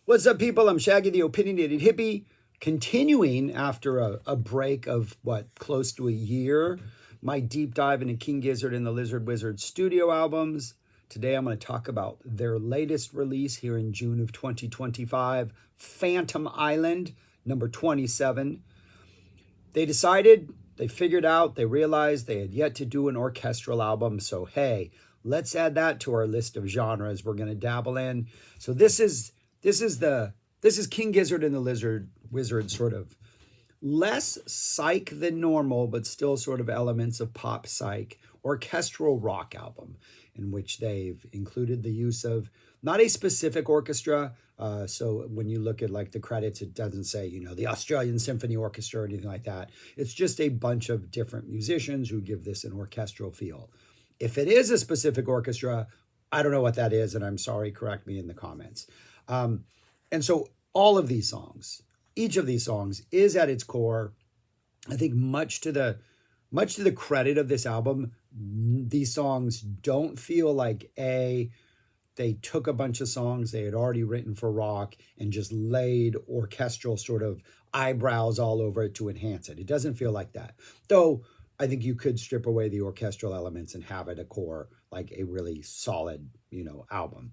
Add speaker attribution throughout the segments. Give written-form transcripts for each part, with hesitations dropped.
Speaker 1: What's up, people? I'm Shaggy, the Opinionated Hippie, continuing after a break of close to a year, my deep dive into King Gizzard and the Lizard Wizard studio albums. Today, I'm going to talk about their latest release here in June of 2025, Phantom Island, number 27. They figured out, they realized they had yet to do an orchestral album. So, hey, let's add that to our list of genres we're going to dabble in. So this is King Gizzard and the Lizard Wizard, sort of less psych than normal, but still sort of elements of pop psych orchestral rock album, in which they've included the use of not a specific orchestra. So when you look at like the credits, it doesn't say, the Australian Symphony Orchestra or anything like that. It's just a bunch of different musicians who give this an orchestral feel. If it is a specific orchestra, I don't know what that is, and I'm sorry, correct me in the comments. And so all of these songs, each of these songs is at its core, I think much to the credit of this album, these songs don't feel like they took a bunch of songs they had already written for rock and just laid orchestral sort of eyebrows all over it to enhance it. It doesn't feel like that. Though I think you could strip away the orchestral elements and have at a core like a really solid, album.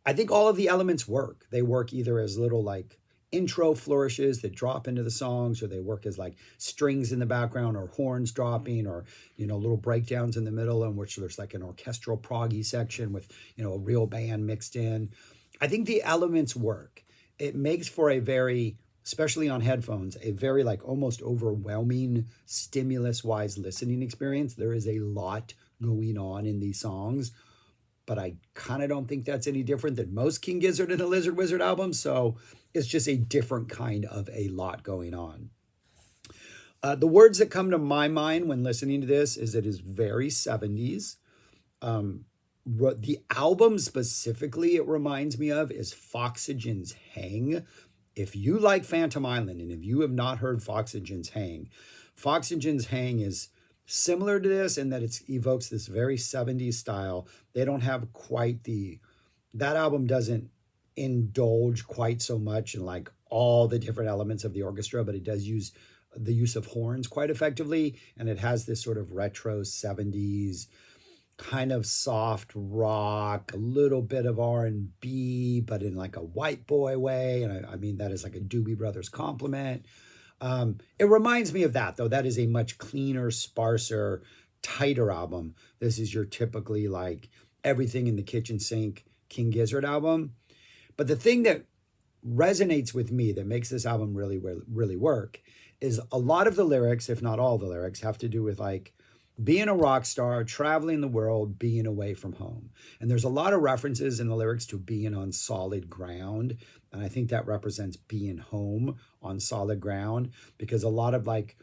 Speaker 1: I think all of the elements work. They work either as little like intro flourishes that drop into the songs, or they work as like strings in the background or horns dropping, or, little breakdowns in the middle in which there's like an orchestral proggy section with, a real band mixed in. I think the elements work. It makes for a very, especially on headphones, a very like almost overwhelming stimulus wise listening experience. There is a lot going on in these songs, but I kind of don't think that's any different than most King Gizzard and the Lizard Wizard albums. So it's just a different kind of a lot going on. The words that come to my mind when listening to this is it is very 70s. The album specifically it reminds me of is Foxygen's Hang. If you like Phantom Island and if you have not heard Foxygen's Hang is similar to this in that it evokes this very 70s style. They don't have quite that album doesn't indulge quite so much in like all the different elements of the orchestra, but it does use the use of horns quite effectively. And it has this sort of retro 70s kind of soft rock, a little bit of R&B, but in like a white boy way. And I mean, that is like a Doobie Brothers compliment. It reminds me of that, though. That is a much cleaner, sparser, tighter album. This is your typically like everything in the kitchen sink King Gizzard album. But the thing that resonates with me that makes this album really, really work is a lot of the lyrics, if not all the lyrics, have to do with like being a rock star, traveling the world, being away from home. And there's a lot of references in the lyrics to being on solid ground. And I think that represents being home on solid ground, because a lot of like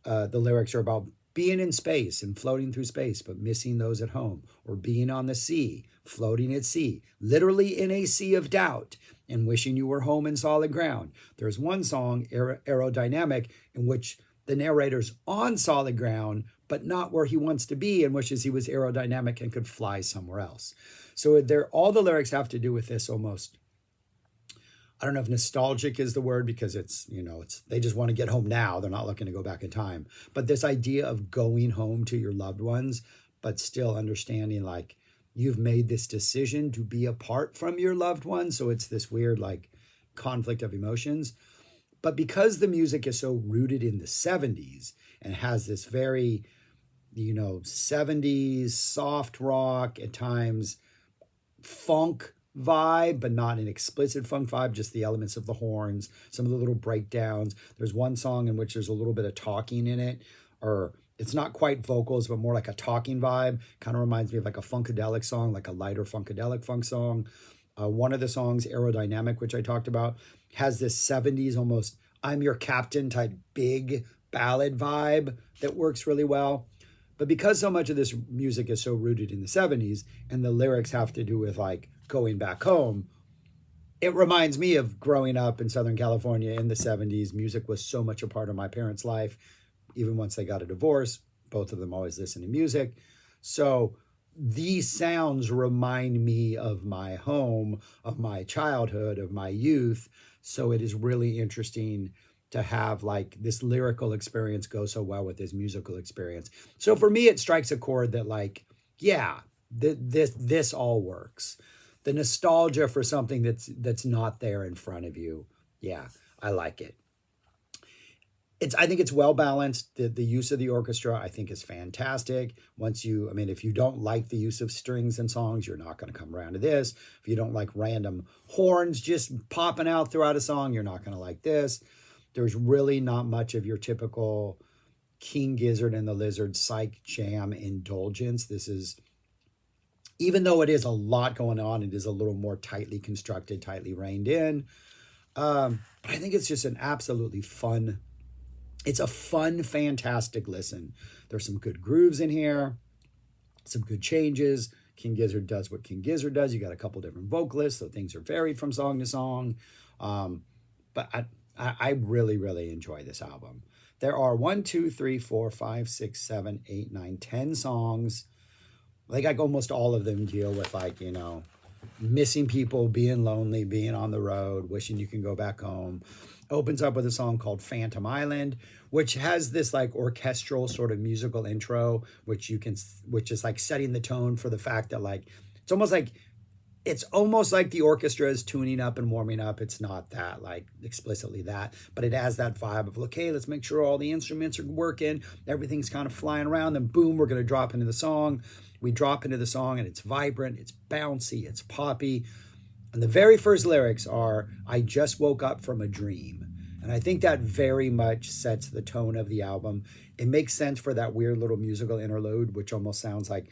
Speaker 1: the lyrics are about being in space and floating through space, but missing those at home, or being on the sea, floating at sea, literally in a sea of doubt and wishing you were home in solid ground. There's one song, Aerodynamic, in which the narrator's on solid ground, but not where he wants to be, and wishes he was aerodynamic and could fly somewhere else. So all the lyrics have to do with this almost, I don't know if nostalgic is the word, because it's they just want to get home now. They're not looking to go back in time. But this idea of going home to your loved ones, but still understanding like you've made this decision to be apart from your loved ones. So it's this weird like conflict of emotions. But because the music is so rooted in the 70s and has this very, 70s soft rock, at times funk vibe, but not an explicit funk vibe, just the elements of the horns, some of the little breakdowns. There's one song in which there's a little bit of talking in it, or it's not quite vocals, but more like a talking vibe. Kind of reminds me of like a funkadelic song, like a lighter funkadelic funk song. One of the songs, Aerodynamic, which I talked about, has this 70s almost I'm Your Captain type big ballad vibe that works really well. But because so much of this music is so rooted in the 70s and the lyrics have to do with like going back home, it reminds me of growing up in Southern California in the 70s. Music was so much a part of my parents' life. Even once they got a divorce, both of them always listened to music. So these sounds remind me of my home, of my childhood, of my youth. So it is really interesting to have like this lyrical experience go so well with this musical experience. So for me, it strikes a chord that like, yeah, this all works. The nostalgia for something that's not there in front of you. Yeah, I like it. I think it's well balanced. The use of the orchestra I think is fantastic. I mean, if you don't like the use of strings in songs, you're not going to come around to this. If you don't like random horns just popping out throughout a song, you're not going to like this. There's really not much of your typical King Gizzard and the Lizard psych jam indulgence. This is, even though it is a lot going on, it is a little more tightly constructed, tightly reined in. But I think it's just an absolutely fun, it's a fun, fantastic listen. There's some good grooves in here, some good changes. King Gizzard does what King Gizzard does. You got a couple different vocalists, so things are varied from song to song. But I really, really enjoy this album. There are 1, 2, 3, 4, 5, 6, 7, 8, 9, 10 songs. I think like almost all of them deal with like, missing people, being lonely, being on the road, wishing you can go back home. Opens up with a song called Phantom Island, which has this like orchestral sort of musical intro, which is like setting the tone for the fact that like, it's almost like the orchestra is tuning up and warming up. It's not that like explicitly that, but it has that vibe of, okay, let's make sure all the instruments are working. Everything's kind of flying around. Then boom, we're going to drop into the song. We drop into the song and it's vibrant, it's bouncy, it's poppy. And the very first lyrics are, I just woke up from a dream. And I think that very much sets the tone of the album. It makes sense for that weird little musical interlude, which almost sounds like,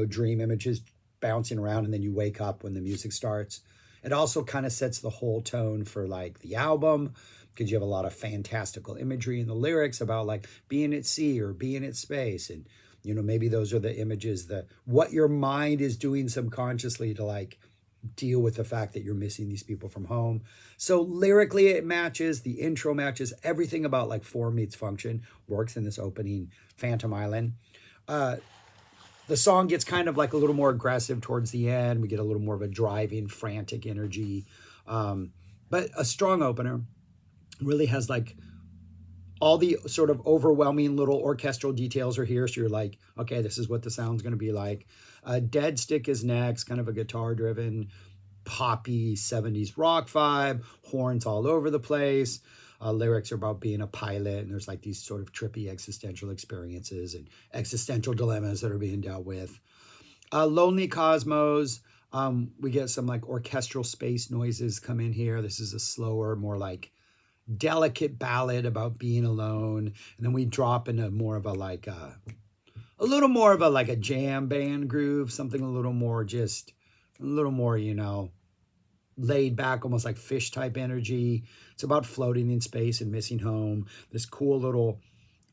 Speaker 1: dream images bouncing around and then you wake up when the music starts. It also kind of sets the whole tone for like the album, because you have a lot of fantastical imagery in the lyrics about like being at sea or being at space. And, maybe those are the images that what your mind is doing subconsciously to like deal with the fact that you're missing these people from home. So lyrically it matches, the intro matches, everything about like form meets function works in this opening Phantom Island. The song gets kind of like a little more aggressive towards the end. We get a little more of a driving, frantic energy. But a strong opener. Really has like all the sort of overwhelming little orchestral details are here. So you're like, okay, this is what the sound's going to be like. Dead Stick is next, kind of a guitar-driven, poppy 70s rock vibe, horns all over the place. Lyrics are about being a pilot, and there's like these sort of trippy existential experiences and existential dilemmas that are being dealt with. Lonely Cosmos, we get some like orchestral space noises come in here. This is a slower, more like delicate ballad about being alone. And then we drop into more of a like a little more of a like a jam band groove, something a little more laid back, almost like Fish type energy. It's about floating in space and missing home. This cool little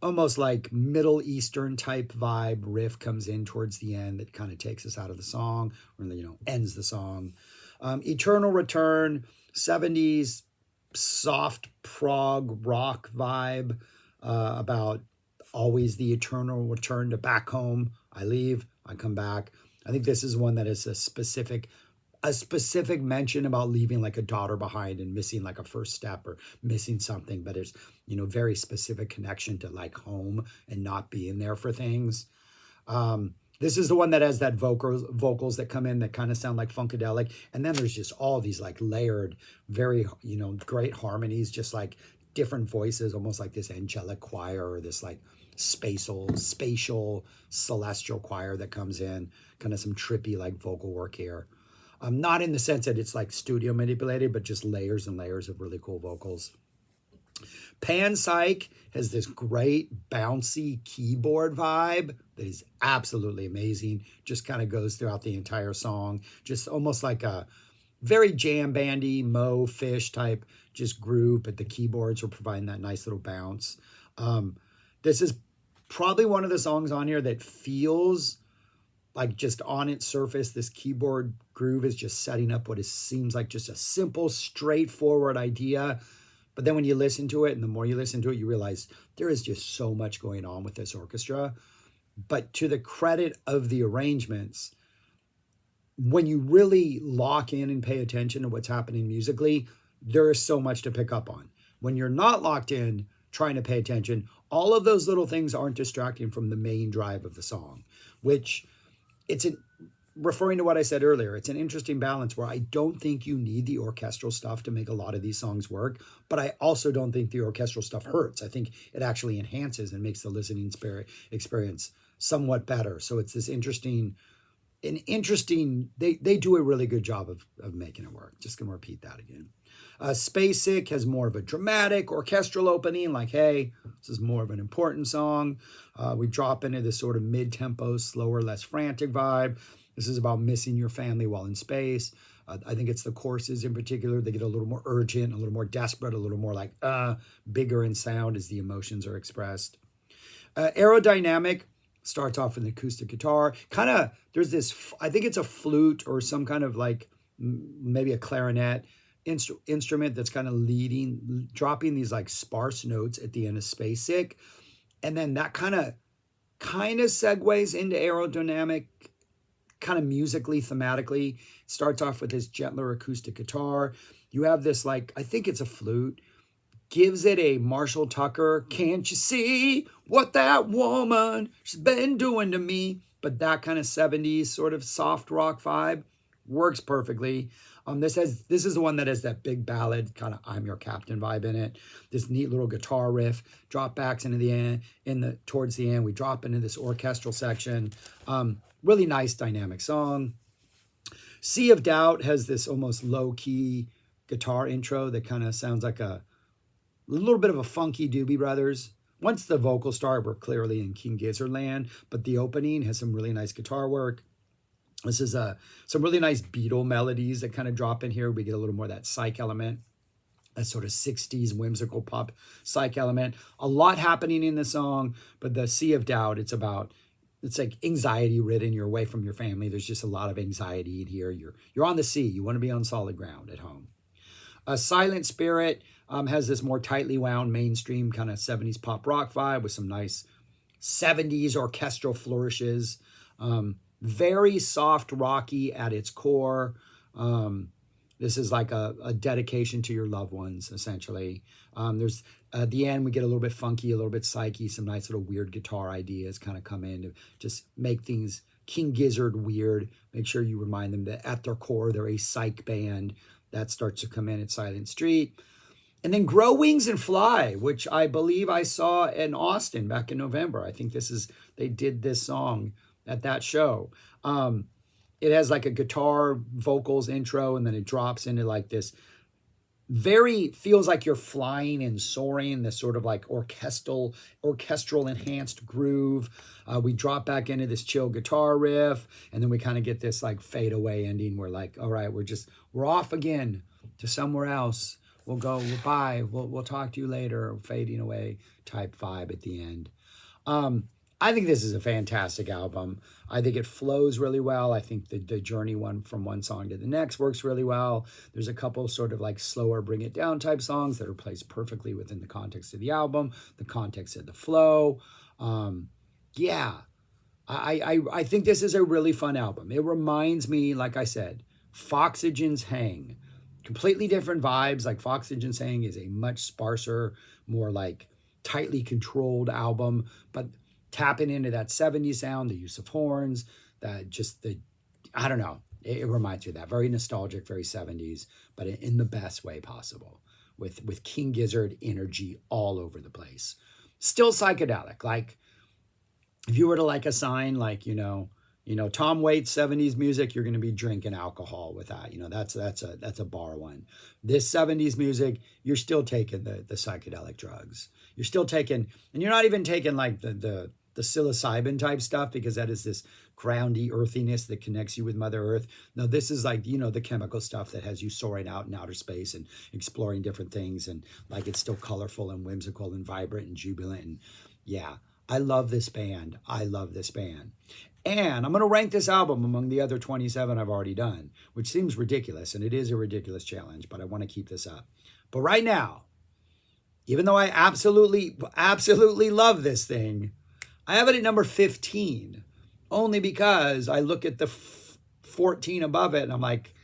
Speaker 1: almost like Middle Eastern type vibe riff comes in towards the end that kind of takes us out of the song, or ends the song. Eternal Return, 70s soft prog rock vibe, about always the eternal return to back home. I leave, I come back. I think this is one that is a specific mention about leaving like a daughter behind and missing like a first step or missing something, but there's very specific connection to like home and not being there for things. This is the one that has that vocals that come in that kind of sound like funkadelic. And then there's just all these like layered, very, great harmonies, just like different voices, almost like this angelic choir or this like spatial, celestial choir that comes in, kind of some trippy like vocal work here. Not in the sense that it's like studio manipulated, but just layers and layers of really cool vocals. Pan Psych has this great bouncy keyboard vibe that is absolutely amazing. Just kind of goes throughout the entire song. Just almost like a very jam bandy, Mo Fish type just groove, but the keyboards are providing that nice little bounce. This is probably one of the songs on here that feels like just on its surface, this keyboard groove is just setting up what seems like just a simple, straightforward idea. But then when you listen to it, and the more you listen to it, you realize there is just so much going on with this orchestra But to the credit of the arrangements, when you really lock in and pay attention to what's happening musically, there is so much to pick up on. When you're not locked in, trying to pay attention, all of those little things aren't distracting from the main drive of the song, which referring to what I said earlier, it's an interesting balance where I don't think you need the orchestral stuff to make a lot of these songs work, but I also don't think the orchestral stuff hurts. I think it actually enhances and makes the listening experience somewhat better. So it's this interesting, they do a really good job of making it work. Just gonna repeat that again. Space Sick has more of a dramatic orchestral opening, like, hey, this is more of an important song. We drop into this sort of mid-tempo, slower, less frantic vibe. This is about missing your family while in space. I think it's the choruses in particular. They get a little more urgent, a little more desperate, a little more like bigger in sound as the emotions are expressed. Aerodynamic starts off with an acoustic guitar. Kind of, there's this, I think it's a flute or some kind of like maybe a clarinet instrument that's kind of dropping these like sparse notes at the end of Space Sick. And then that kind of segues into aerodynamic, kind of musically, thematically. It starts off with this gentler acoustic guitar. You have this like, I think it's a flute, gives it a Marshall Tucker, can't you see what that woman she's been doing to me? But that kind of 70s sort of soft rock vibe works perfectly. This is the one that has that big ballad kind of I'm Your Captain vibe in it. This neat little guitar riff, drop backs into the end, towards the end, we drop into this orchestral section. Really nice dynamic song. Sea of Doubt has this almost low-key guitar intro that kind of sounds like a little bit of a funky Doobie Brothers. Once the vocals start, we're clearly in King Gizzard land, but the opening has some really nice guitar work. This is some really nice Beatle melodies that kind of drop in here. We get a little more of that psych element, that sort of 60s whimsical pop psych element. A lot happening in the song, but the Sea of Doubt, it's like anxiety ridden. You're away from your family. There's just a lot of anxiety in here. You're on the sea. You want to be on solid ground at home. Silent Spirit has this more tightly wound mainstream kind of 70s pop rock vibe with some nice 70s orchestral flourishes. Very soft rocky at its core. This is like a dedication to your loved ones, essentially. There's at the end, we get a little bit funky, a little bit psyche, some nice little weird guitar ideas kind of come in to just make things King Gizzard weird. Make sure you remind them that at their core, they're a psych band. That starts to come in at Silent Street. And then Grow Wings and Fly, which I believe I saw in Austin back in November. I think they did this song at that show. It has like a guitar vocals intro, and then it drops into like this feels like you're flying and soaring, this sort of like orchestral enhanced groove. We drop back into this chill guitar riff, and then we kind of get this like fade away ending. We're like, all right, we're off again to somewhere else. We'll go, bye, we'll talk to you later, fading away type vibe at the end. I think this is a fantastic album. I think it flows really well. I think the journey from one song to the next works really well. There's a couple sort of like slower bring it down type songs that are placed perfectly within the context of the album, the context of the flow. I think this is a really fun album. It reminds me, like I said, Foxygen's Hang. Completely different vibes. Like Foxygen's Hang is a much sparser, more like tightly controlled album, but tapping into that 70s sound, the use of horns, I don't know. It reminds me of that. Very nostalgic, very 70s, but in the best way possible. With King Gizzard energy all over the place. Still psychedelic. Like, if you were to like assign, like, Tom Waits 70s music, you're going to be drinking alcohol with that. That's a bar one. This 70s music, you're still taking the psychedelic drugs. You're still taking, and you're not even taking like the psilocybin type stuff, because that is this groundy earthiness that connects you with Mother Earth. No, this is like, the chemical stuff that has you soaring out in outer space and exploring different things. And like, it's still colorful and whimsical and vibrant and jubilant. And yeah, I love this band. And I'm going to rank this album among the other 27 I've already done, which seems ridiculous. And it is a ridiculous challenge, but I want to keep this up. But right now, even though I absolutely love this thing, I have it at number 15, only because I look at the 14 above it and I'm like,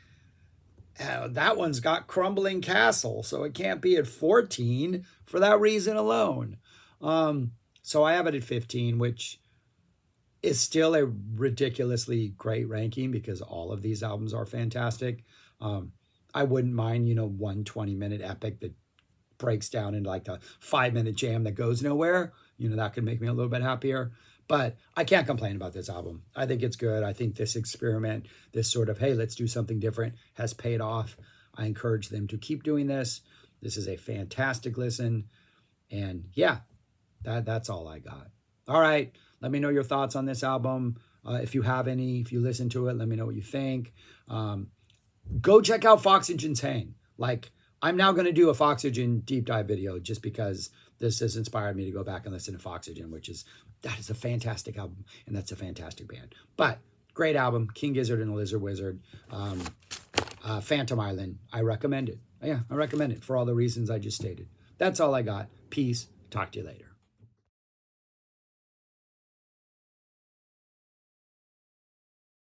Speaker 1: oh, that one's got Crumbling Castle, so it can't be at 14 for that reason alone. So I have it at 15, which is still a ridiculously great ranking because all of these albums are fantastic. I wouldn't mind, one 20-minute epic that breaks down into like the 5-minute jam that goes nowhere. That could make me a little bit happier. But I can't complain about this album. I think it's good. I think this experiment, this sort of, hey, let's do something different, has paid off. I encourage them to keep doing this. This is a fantastic listen. And yeah, that's all I got. All right. Let me know your thoughts on this album. If you have any, if you listen to it, let me know what you think. Go check out Foxygen's Hang. Like, I'm now going to do a Foxygen deep dive video just because this has inspired me to go back and listen to Foxygen, that is a fantastic album, and that's a fantastic band. But great album, King Gizzard and the Lizard Wizard, Phantom Island. I recommend it. Yeah, I recommend it for all the reasons I just stated. That's all I got. Peace. Talk to you later.